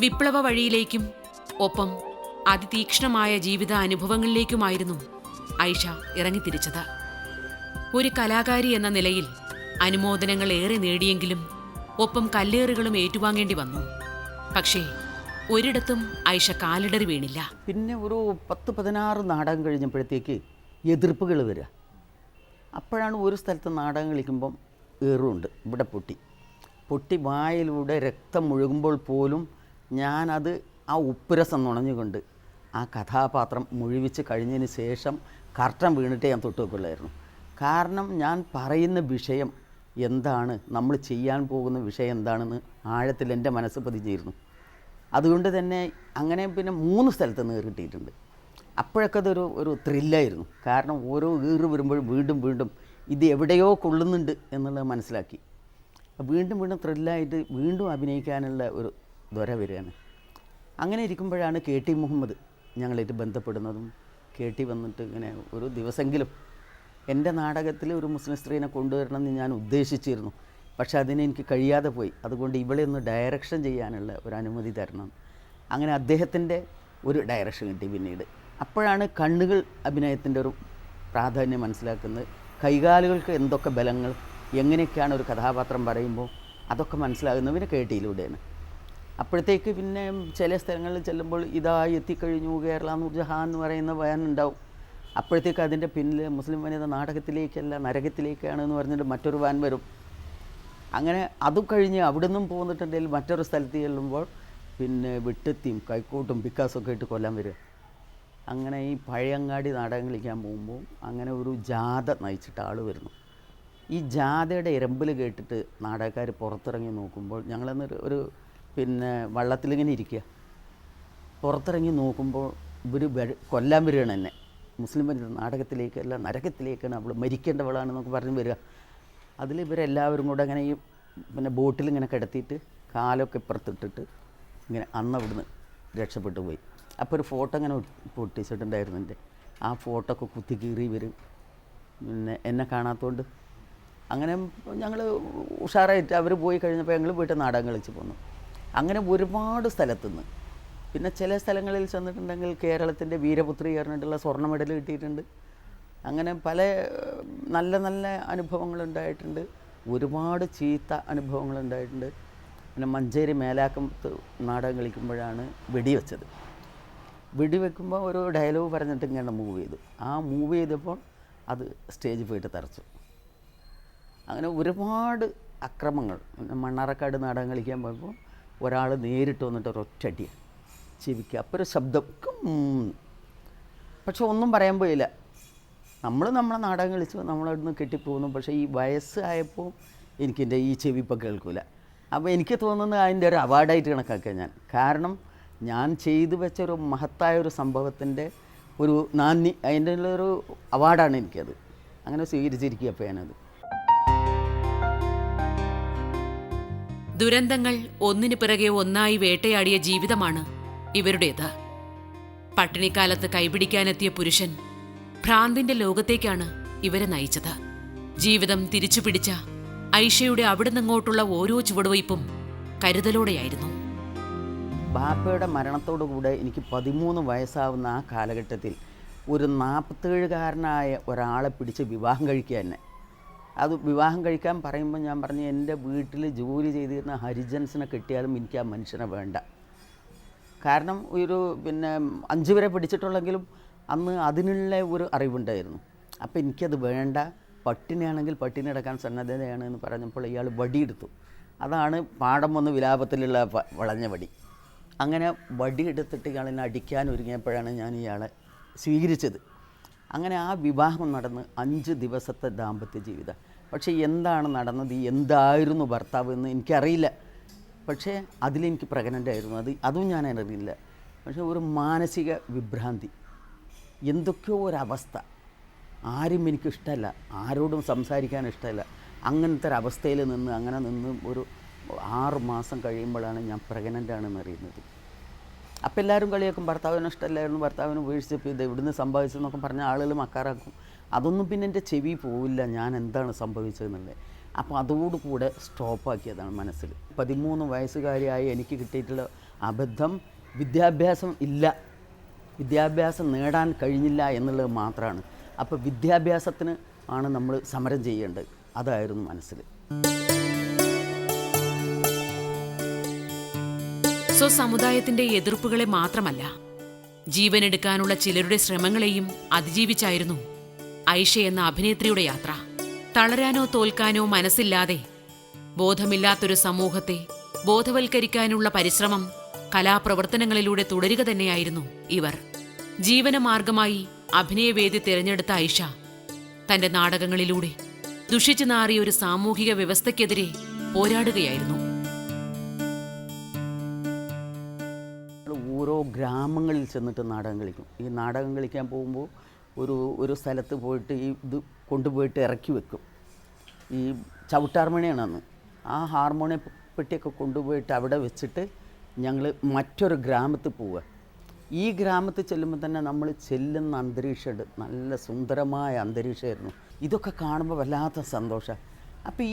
വിപ്ലവ വഴിയിലേക്കും ഒപ്പം അതിതീക്ഷ്ണമായ ജീവിത അനുഭവങ്ങളിലേക്കുമായിരുന്നു ഐഷ ഇറങ്ങിത്തിരിച്ചത്. ഒരു കലാകാരി എന്ന നിലയിൽ അനുമോദനങ്ങൾ ഏറെ നേടിയെങ്കിലും ഒപ്പം കല്ലേറുകളും ഏറ്റുവാങ്ങേണ്ടി വന്നു. പക്ഷേ ഒരിടത്തും ഐഷ കാലിടറി വീണില്ല. പിന്നെ ഒരു 10-16 നാടകം കഴിഞ്ഞപ്പോഴത്തേക്ക് എതിർപ്പുകൾ വരിക. അപ്പോഴാണ് ഒരു സ്ഥലത്ത് നാടകം കളിക്കുമ്പം ഏറുണ്ട്, ഇവിടെ പൊട്ടി വായിലൂടെ രക്തം മുഴുകുമ്പോൾ പോലും ഞാനത് ആ ഉപ്പുരസം നുണഞ്ഞുകൊണ്ട് ആ കഥാപാത്രം മുഴുവിച്ച് കഴിഞ്ഞതിന് ശേഷം കർട്ടൻ വീണിട്ടേ ഞാൻ തൊട്ട് വെക്കുള്ളായിരുന്നു. കാരണം ഞാൻ പറയുന്ന വിഷയം എന്താണ്, നമ്മൾ ചെയ്യാൻ പോകുന്ന വിഷയം എന്താണെന്ന് ആഴത്തിൽ എൻ്റെ മനസ്സ് പതിഞ്ഞിരുന്നു. അതുകൊണ്ട് തന്നെ അങ്ങനെ പിന്നെ 3 സ്ഥലത്ത് നിന്ന് കിട്ടിയിട്ടുണ്ട്. അപ്പോഴൊക്കെ അതൊരു ത്രില്ലായിരുന്നു. കാരണം ഓരോ വരുമ്പോഴും വീണ്ടും ഇത് എവിടെയോ കൊള്ളുന്നുണ്ട് എന്നുള്ളത് മനസ്സിലാക്കി. വീണ്ടും ത്രില്ലായിട്ട് വീണ്ടും അഭിനയിക്കാനുള്ള ഒരു ദ്വര വരികയാണ്. അങ്ങനെ ഇരിക്കുമ്പോഴാണ് KT മുഹമ്മദ് ഞങ്ങളായിട്ട് ബന്ധപ്പെടുന്നതും. KT വന്നിട്ട് ഇങ്ങനെ ഒരു ദിവസമെങ്കിലും എൻ്റെ നാടകത്തിൽ ഒരു മുസ്ലിം സ്ത്രീനെ കൊണ്ടുവരണമെന്ന് ഞാൻ ഉദ്ദേശിച്ചിരുന്നു. പക്ഷെ അതിനെനിക്ക് കഴിയാതെ പോയി. അതുകൊണ്ട് ഇവളെ ഒന്ന് ഡയറക്ഷൻ ചെയ്യാനുള്ള ഒരു അനുമതി തരണം. അങ്ങനെ അദ്ദേഹത്തിൻ്റെ ഒരു ഡയറക്ഷൻ കിട്ടി. പിന്നീട് അപ്പോഴാണ് കണ്ണുകൾ അഭിനയത്തിൻ്റെ ഒരു പ്രാധാന്യം മനസ്സിലാക്കുന്നത്. കൈകാലുകൾക്ക് എന്തൊക്കെ ബലങ്ങൾ, എങ്ങനെയൊക്കെയാണ് ഒരു കഥാപാത്രം പറയുമ്പോൾ അതൊക്കെ മനസ്സിലാകുന്നത് പിന്നെ KTയിലൂടെയാണ്. അപ്പോഴത്തേക്ക് പിന്നെ ചില സ്ഥലങ്ങളിൽ ചെല്ലുമ്പോൾ ഇതാ എത്തിക്കഴിഞ്ഞു കേരള നൂർജഹാൻ എന്ന് പറയുന്ന വാനുണ്ടാവും. അപ്പോഴത്തേക്ക് അതിൻ്റെ പിന്നിൽ മുസ്ലിം വനിത നാടകത്തിലേക്കല്ല നരകത്തിലേക്കാണെന്ന് പറഞ്ഞിട്ട് മറ്റൊരു വാൻ വരും. അങ്ങനെ അതും കഴിഞ്ഞ് അവിടെ നിന്നും പോന്നിട്ടുണ്ടെങ്കിൽ മറ്റൊരു സ്ഥലത്ത് ചെല്ലുമ്പോൾ പിന്നെ വിട്ടെത്തിയും കൈക്കോട്ടും പിക്കാസൊക്കെ ഇട്ട് കൊല്ലാൻ വരിക. അങ്ങനെ ഈ പഴയങ്ങാടി നാടകം കളിക്കാൻ പോകുമ്പോൾ അങ്ങനെ ഒരു ജാഥ നയിച്ചിട്ട് ആൾ വരുന്നു. ഈ ജാഥയുടെ ഇരമ്പിൽ കേട്ടിട്ട് നാടകക്കാർ പുറത്തിറങ്ങി നോക്കുമ്പോൾ ഞങ്ങളന്ന് ഒരു പിന്നെ വള്ളത്തിലിങ്ങനെ ഇരിക്കുക. പുറത്തിറങ്ങി നോക്കുമ്പോൾ ഇവർ കൊല്ലാൻ വരികയാണ് എന്നെ. മുസ്ലിം നാടകത്തിലേക്കല്ല നരകത്തിലേക്കാണ്, അവൾ മരിക്കേണ്ടവളാണെന്നൊക്കെ പറഞ്ഞ് വരിക. അതിൽ ഇവരെല്ലാവരും കൂടെ അങ്ങനെ ഈ പിന്നെ ബോട്ടിലിങ്ങനെ കിടത്തിയിട്ട് കാലൊക്കെ ഇപ്പുറത്തിട്ടിട്ട് ഇങ്ങനെ അവിടുന്ന് രക്ഷപ്പെട്ടു പോയി. അപ്പോൾ ഒരു ഫോട്ടോ ഇങ്ങനെ പൊട്ടിച്ചിട്ടുണ്ടായിരുന്നു എൻ്റെ. ആ ഫോട്ടോ ഒക്കെ കുത്തി കീറി വരും പിന്നെ എന്നെ കാണാത്തതുകൊണ്ട്. അങ്ങനെ ഞങ്ങൾ ഉഷാറായിട്ട് അവർ പോയി കഴിഞ്ഞപ്പോൾ ഞങ്ങൾ വീട്ടിൽ നാടകം കളിച്ച് പോന്നു. അങ്ങനെ ഒരുപാട് സ്ഥലത്തുനിന്ന് പിന്നെ ചില സ്ഥലങ്ങളിൽ ചെന്നിട്ടുണ്ടെങ്കിൽ കേരളത്തിൻ്റെ വീരപുത്രി പറഞ്ഞിട്ടുള്ള സ്വർണ്ണ മെഡൽ കിട്ടിയിട്ടുണ്ട്. അങ്ങനെ പല നല്ല അനുഭവങ്ങളുണ്ടായിട്ടുണ്ട്. ഒരുപാട് ചീത്ത അനുഭവങ്ങളുണ്ടായിട്ടുണ്ട്. പിന്നെ മഞ്ചേരി മേലാക്കത്ത് നാടകം കളിക്കുമ്പോഴാണ് വെടിവെക്കുമ്പോൾ ഒരു ഡയലോഗ് പറഞ്ഞിട്ട് ഇങ്ങനെ മൂവ് ചെയ്തു. ആ മൂവ് ചെയ്തപ്പോൾ അത് സ്റ്റേജിൽ പോയിട്ട് തറച്ചു. അങ്ങനെ ഒരുപാട് അക്രമങ്ങൾ. മണ്ണാർക്കാട് നാടകം കളിക്കാൻ പോയപ്പോൾ ഒരാൾ നേരിട്ട് വന്നിട്ട് ഒരൊറ്റടി ചെവിക്കുക. അപ്പോൾ ഒരു ശബ്ദം, പക്ഷെ ഒന്നും പറയാൻ പോയില്ല. നമ്മളെ നാടകം കളിച്ചു നമ്മളവിടുന്ന് കെട്ടിപ്പോകുന്നു. പക്ഷേ ഈ വയസ്സായപ്പോൾ എനിക്കെൻ്റെ ഈ ചെവി ഇപ്പം കേൾക്കില്ല. അപ്പോൾ എനിക്ക് തോന്നുന്നത് അതിൻ്റെ ഒരു അവാർഡായിട്ട് കണക്കാക്കുക ഞാൻ. കാരണം ഞാൻ ചെയ്തു വെച്ച ഒരു മഹത്തായ ഒരു സംഭവത്തിൻ്റെ ഒരു നാന്ദി, അതിൻ്റെ ഉള്ളൊരു അവാർഡാണ് എനിക്കത്. അങ്ങനെ സ്വീകരിച്ചിരിക്കുക അപ്പോൾ ഞാനത്. ദുരന്തങ്ങൾ ഒന്നിനു പിറകെ ഒന്നായി വേട്ടയാടിയ ജീവിതമാണ് ഇവരുടേത്. പട്ടിണിക്കാലത്ത് കൈപിടിക്കാനെത്തിയ പുരുഷൻ ഭ്രാന്തിന്റെ ലോകത്തേക്കാണ് ഇവരെ നയിച്ചത്. ജീവിതം തിരിച്ചുപിടിച്ച ഐഷയുടെ അവിടുന്നങ്ങോട്ടുള്ള ഓരോ ചുവടുവയ്പും കരുതലോടെയായിരുന്നു. ബാപ്പയുടെ മരണത്തോടുകൂടെ എനിക്ക് 13 വയസ്സാവുന്ന ആ കാലഘട്ടത്തിൽ ഒരു 47കാരനായ ഒരാളെ പിടിച്ച് വിവാഹം കഴിക്കുക തന്നെ. അത് വിവാഹം കഴിക്കാൻ പറയുമ്പോൾ ഞാൻ പറഞ്ഞു, എൻ്റെ വീട്ടിൽ ജോലി ചെയ്തിരുന്ന ഹരിജൻസിനെ കിട്ടിയാലും എനിക്ക് ആ മനുഷ്യനെ വേണ്ട. കാരണം ഒരു പിന്നെ 5 വരെ പിടിച്ചിട്ടുള്ളെങ്കിലും അന്ന് അതിനുള്ള ഒരു അറിവുണ്ടായിരുന്നു. അപ്പോൾ എനിക്കത് വേണ്ട, പട്ടിണിയാണെങ്കിൽ പട്ടിണി അടക്കാൻ സന്നദ്ധതയാണ് എന്ന് പറഞ്ഞപ്പോൾ ഇയാൾ വടിയെടുത്തു. അതാണ് പാടം വന്ന് വിലാപത്തിലുള്ള വളഞ്ഞ വടി. അങ്ങനെ വടിയെടുത്തിട്ട് ഇയാളെന്നെ അടിക്കാൻ ഒരുങ്ങിയപ്പോഴാണ് ഞാൻ ഇയാളെ സ്വീകരിച്ചത്. അങ്ങനെ ആ വിവാഹം നടന്ന് 5 ദിവസത്തെ ദാമ്പത്യ ജീവിതം. പക്ഷേ എന്താണ് നടന്നത്, എന്തായിരുന്നു ഭർത്താവ് എന്ന് എനിക്കറിയില്ല. പക്ഷേ അതിലെനിക്ക് പ്രഗ്നൻ്റ് ആയിരുന്നു. അതും ഞാൻ അറിയില്ല. പക്ഷേ ഒരു മാനസിക വിഭ്രാന്തി, എന്തൊക്കെയോ ഒരവസ്ഥ. ആരും എനിക്കിഷ്ടമല്ല, ആരോടും സംസാരിക്കാൻ ഇഷ്ടമല്ല. അങ്ങനത്തെ ഒരവസ്ഥയിൽ നിന്ന് ഒരു 6 മാസം കഴിയുമ്പോഴാണ് ഞാൻ പ്രഗ്നൻ്റ് ആണെന്ന് അറിയുന്നത്. അപ്പോൾ എല്ലാവരും കളിയാക്കും, ഭർത്താവിന് ഇഷ്ടമല്ലായിരുന്നു, ഭർത്താവിന് ഉപേക്ഷിച്ചപ്പോൾ ഇത് എവിടുന്ന് സംഭവിച്ചതെന്നൊക്കെ പറഞ്ഞ ആളുകൾ മക്കാറാക്കും. അതൊന്നും പിന്നെ എൻ്റെ ചെവി പോവില്ല ഞാൻ എന്താണ് സംഭവിച്ചതെന്നുള്ളത്. അപ്പോൾ അതോടുകൂടെ സ്റ്റോപ്പാക്കിയതാണ് മനസ്സിൽ. 13 വയസ്സുകാരിയായി എനിക്ക് കിട്ടിയിട്ടുള്ള അബദ്ധം വിദ്യാഭ്യാസം ഇല്ല, വിദ്യാഭ്യാസം നേടാൻ കഴിഞ്ഞില്ല എന്നുള്ളത് മാത്രമാണ്. അപ്പോൾ വിദ്യാഭ്യാസത്തിന് ആണ് നമ്മൾ സമരം ചെയ്യേണ്ടത്, അതായിരുന്നു മനസ്സിൽ. സ്വസമുദായത്തിന്റെ എതിർപ്പുകളെ മാത്രമല്ല, ജീവനെടുക്കാനുള്ള ചിലരുടെ ശ്രമങ്ങളെയും അതിജീവിച്ചായിരുന്നു ഐഷ എന്ന അഭിനേത്രിയുടെ യാത്ര. തളരാനോ തോൽക്കാനോ മനസ്സില്ലാതെ ബോധമില്ലാത്തൊരു സമൂഹത്തെ ബോധവൽക്കരിക്കാനുള്ള പരിശ്രമം കലാപ്രവർത്തനങ്ങളിലൂടെ തുടരുക തന്നെയായിരുന്നു ഇവർ. ജീവനമാർഗമായി അഭിനയവേദി തിരഞ്ഞെടുത്ത ഐഷ തന്റെ നാടകങ്ങളിലൂടെ ദുഷിച്ചു നാറിയ ഒരു സാമൂഹിക വ്യവസ്ഥയ്ക്കെതിരെ പോരാടുകയായിരുന്നു. ഓരോ ഗ്രാമങ്ങളിൽ ചെന്നിട്ട് നാടകം കളിക്കും. ഈ നാടകം കളിക്കാൻ പോകുമ്പോൾ ഒരു സ്ഥലത്ത് പോയിട്ട് ഈ ഇത് കൊണ്ടുപോയിട്ട് ഇറക്കി വെക്കും. ഈ ചവിട്ടാർമണിയാണ് അന്ന്. ആ ഹാർമോണിയ പെട്ടിയൊക്കെ കൊണ്ടുപോയിട്ട് അവിടെ വെച്ചിട്ട് ഞങ്ങൾ മറ്റൊരു ഗ്രാമത്തിൽ പോവുക. ഈ ഗ്രാമത്തിൽ ചെല്ലുമ്പോൾ തന്നെ നമ്മൾ ചെല്ലുന്ന അന്തരീക്ഷമുണ്ട്, നല്ല സുന്ദരമായ അന്തരീക്ഷമായിരുന്നു. ഇതൊക്കെ കാണുമ്പോൾ വല്ലാത്ത സന്തോഷം. അപ്പോൾ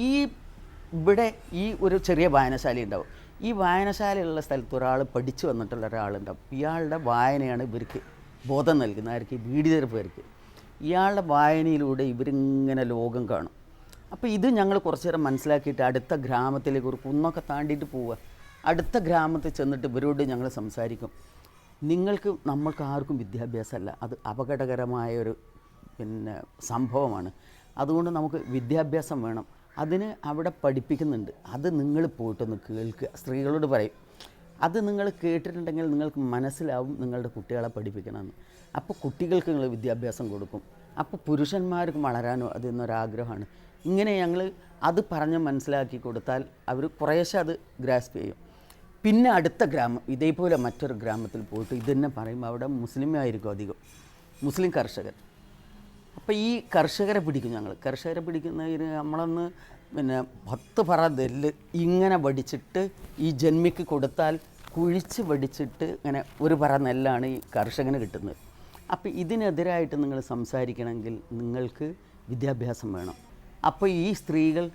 ഇവിടെ ഈ ഒരു ചെറിയ വായനശാല ഉണ്ടാവും. ഈ വായനശാലയുള്ള സ്ഥലത്ത് ഒരാൾ പഠിച്ചു വന്നിട്ടുള്ള ഒരാളുണ്ടാവും. ഇയാളുടെ വായനയാണ് ഇവർക്ക് ബോധം നൽകുന്നത്. ആർക്ക്? വീടിതെറുപ്പവർക്ക്. ഇയാളുടെ വായനയിലൂടെ ഇവരിങ്ങനെ ലോകം കാണും. അപ്പോൾ ഇത് ഞങ്ങൾ കുറച്ച് നേരം മനസ്സിലാക്കിയിട്ട് അടുത്ത ഗ്രാമത്തിലേക്ക് ഒരു കുന്നൊക്കെ താണ്ടിയിട്ട് പോവുക. അടുത്ത ഗ്രാമത്തിൽ ചെന്നിട്ട് ഇവരോട് ഞങ്ങൾ സംസാരിക്കും. നമ്മൾക്ക് ആർക്കും വിദ്യാഭ്യാസമല്ല, അത് അപകടകരമായൊരു സംഭവമാണ്. അതുകൊണ്ട് നമുക്ക് വിദ്യാഭ്യാസം വേണം. അതിന് അവിടെ പഠിപ്പിക്കുന്നുണ്ട്. അത് നിങ്ങൾ പോയിട്ടൊന്ന് കേൾക്കുക. സ്ത്രീകളോട് പറയും, അത് നിങ്ങൾ കേട്ടിട്ടുണ്ടെങ്കിൽ നിങ്ങൾക്ക് മനസ്സിലാവും നിങ്ങളുടെ കുട്ടികളെ പഠിപ്പിക്കണമെന്ന്. അപ്പോൾ കുട്ടികൾക്ക് നിങ്ങൾ വിദ്യാഭ്യാസം കൊടുക്കും. അപ്പോൾ പുരുഷന്മാർക്ക് വളരാനോ അതെന്നൊരാഗ്രഹമാണ്. ഇങ്ങനെ ഞങ്ങൾ അത് പറഞ്ഞ് മനസ്സിലാക്കി കൊടുത്താൽ അവർ കുറേശ്ശെ അത് ഗ്രാസ്പ് ചെയ്യും. പിന്നെ അടുത്ത ഗ്രാമം ഇതേപോലെ മറ്റൊരു ഗ്രാമത്തിൽ പോയിട്ട് ഇതന്നെ പറയുമ്പോൾ അവിടെ മുസ്ലിമായിരിക്കും അധികം, മുസ്ലിം കർഷകർ. അപ്പോൾ ഈ കർഷകരെ പിടിക്കും ഞങ്ങൾ. കർഷകരെ പിടിക്കുന്നതിന് നമ്മളൊന്ന് 10 പറ നെല്ല് ഇങ്ങനെ വടിച്ചിട്ട് ഈ ജന്മിക്ക് കൊടുത്താൽ കുഴിച്ച് വടിച്ചിട്ട് ഇങ്ങനെ ഒരു പറ നെല്ലാണ് ഈ കർഷകന് കിട്ടുന്നത്. അപ്പോൾ ഇതിനെതിരായിട്ട് നിങ്ങൾ സംസാരിക്കണമെങ്കിൽ നിങ്ങൾക്ക് വിദ്യാഭ്യാസം വേണം. അപ്പോൾ ഈ സ്ത്രീകൾ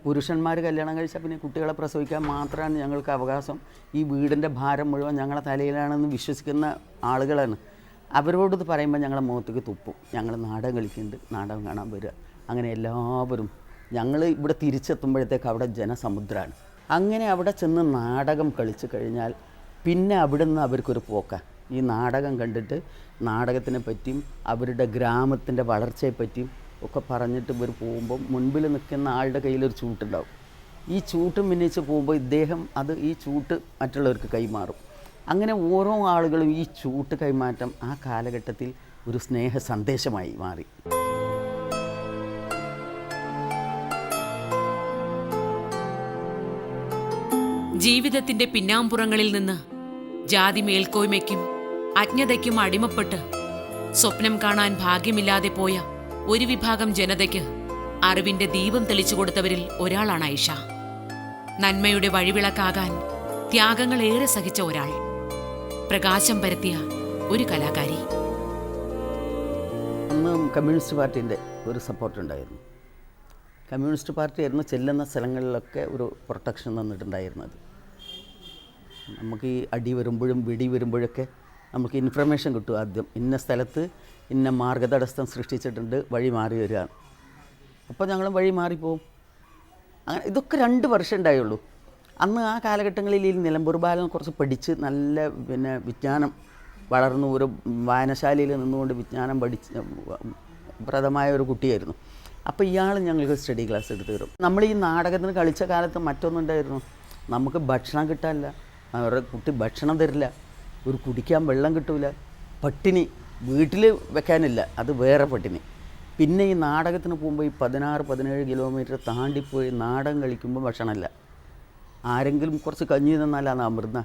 പുരുഷന്മാർ കല്യാണം കഴിച്ചാൽ പിന്നെ കുട്ടികളെ പ്രസവിക്കാൻ മാത്രമാണ് ഞങ്ങൾക്ക് അവകാശം, ഈ വീടിൻ്റെ ഭാരം മുഴുവൻ ഞങ്ങളുടെ തലയിലാണെന്ന് വിശ്വസിക്കുന്ന ആളുകളാണ്. അവരോടത് പറയുമ്പോൾ ഞങ്ങളെ മുഖത്തേക്ക് തുപ്പും. ഞങ്ങൾ നാടകം കളിക്കുന്നുണ്ട്, നാടകം കാണാൻ വരിക. അങ്ങനെ എല്ലാവരും ഞങ്ങൾ ഇവിടെ തിരിച്ചെത്തുമ്പോഴത്തേക്ക് അവിടെ ജനസമുദ്രമാണ്. അങ്ങനെ അവിടെ ചെന്ന് നാടകം കളിച്ച് കഴിഞ്ഞാൽ പിന്നെ അവിടെ നിന്ന് അവർക്കൊരു പോക്കാണ്. ഈ നാടകം കണ്ടിട്ട് നാടകത്തിനെ പറ്റിയും അവരുടെ ഗ്രാമത്തിൻ്റെ വളർച്ചയെപ്പറ്റിയും ഒക്കെ പറഞ്ഞിട്ട് ഇവർ പോകുമ്പോൾ മുൻപിൽ നിൽക്കുന്ന ആളുടെ കയ്യിലൊരു ചൂട്ടുണ്ടാവും. ഈ ചൂട്ട് മിന്നിച്ച് പോകുമ്പോൾ ഈ ചൂട്ട് മറ്റുള്ളവർക്ക് കൈമാറും. അങ്ങനെ ഓരോ ആളുകളും ഈ ചൂട്ട് കൈമാറ്റം ആ കാലഘട്ടത്തിൽ ഒരു സ്നേഹ സന്ദേശമായി മാറി. ജീവിതത്തിന്റെ പിന്നാമ്പുറങ്ങളിൽ നിന്ന് ജാതി മേൽക്കോയ്മയ്ക്കും അജ്ഞതയ്ക്കും അടിമപ്പെട്ട് സ്വപ്നം കാണാൻ ഭാഗ്യമില്ലാതെ പോയ ഒരു വിഭാഗം ജനതയ്ക്ക് അറിവിന്റെ ദീപം തെളിച്ചു കൊടുത്തവരിൽ ഒരാളാണ് ഐഷ. നന്മയുടെ വഴിവിളക്കാകാൻ ത്യാഗങ്ങൾ ഏറെ സഹിച്ച ഒരാൾ, പ്രകാശം പരത്തിയ ഒരു കലാകാരി. അന്ന് കമ്മ്യൂണിസ്റ്റ് പാർട്ടീൻ്റെ ഒരു സപ്പോർട്ട് ഉണ്ടായിരുന്നു. കമ്മ്യൂണിസ്റ്റ് പാർട്ടി ആയിരുന്നു ചെല്ലുന്ന സ്ഥലങ്ങളിലൊക്കെ ഒരു പ്രൊട്ടക്ഷൻ തന്നിട്ടുണ്ടായിരുന്നത്. നമുക്ക് ഈ അടി വരുമ്പോഴും വെടി വരുമ്പോഴൊക്കെ നമുക്ക് ഇൻഫർമേഷൻ കിട്ടും. ആദ്യം ഇന്ന സ്ഥലത്ത് ഇന്ന മാർഗതടസ്സം സൃഷ്ടിച്ചിട്ടുണ്ട്, വഴി മാറി വരികയാണ്. അപ്പോൾ ഞങ്ങൾ വഴി മാറിപ്പോവും. അങ്ങനെ ഇതൊക്കെ 2 വർഷം ഉണ്ടായുള്ളൂ. അന്ന് ആ കാലഘട്ടങ്ങളിൽ ഈ നിലമ്പൂർ ബാലൻ കുറച്ച് പഠിച്ച് നല്ല വിജ്ഞാനം വളർന്നു ഒരു വായനശാലയിൽ നിന്നുകൊണ്ട് വിജ്ഞാനം പ്രദമായ ഒരു കുട്ടിയായിരുന്നു. അപ്പോൾ ഇയാൾ ഞങ്ങൾക്ക് സ്റ്റഡി ക്ലാസ് എടുത്ത് തരും. നമ്മൾ ഈ നാടകത്തിന് കളിച്ച കാലത്ത് മറ്റൊന്നുണ്ടായിരുന്നു, നമുക്ക് ഭക്ഷണം കിട്ടാനില്ല, അവരുടെ കുട്ടി ഭക്ഷണം തരില്ല, ഒരു കുടിക്കാൻ വെള്ളം കിട്ടില്ല, പട്ടിണി, വീട്ടിൽ വെക്കാനില്ല, അത് വേറെ പട്ടിണി. പിന്നെ ഈ നാടകത്തിന് പോകുമ്പോൾ ഈ 16-17 കിലോമീറ്റർ താണ്ടിപ്പോയി നാടകം കളിക്കുമ്പോൾ ഭക്ഷണമില്ല. ആരെങ്കിലും കുറച്ച് കഞ്ഞി തന്നാലാണ് അമൃത.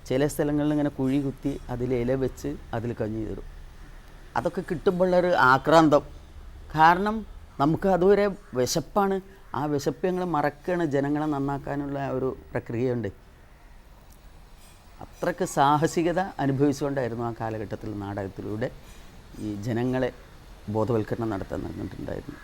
ചില സ്ഥലങ്ങളിൽ ഇങ്ങനെ കുഴി കുത്തി അതിൽ ഇല വെച്ച് അതിൽ കഞ്ഞി തരും. അതൊക്കെ കിട്ടുമ്പോഴുള്ളൊരു ആക്രാന്തം. കാരണം നമുക്ക് അതുവരെ വിശപ്പാണ്. ആ വിശപ്പ് ഞങ്ങൾ മറക്കുകയാണ്. ജനങ്ങളെ നന്നാക്കാനുള്ള ഒരു പ്രക്രിയയുണ്ട്. അത്രയ്ക്ക് സാഹസികത അനുഭവിച്ചുകൊണ്ടായിരുന്നു ആ കാലഘട്ടത്തിൽ നാടകത്തിലൂടെ ഈ ജനങ്ങളെ ബോധവൽക്കരണം നടത്താൻ നടന്നിട്ടുണ്ടായിരുന്നു.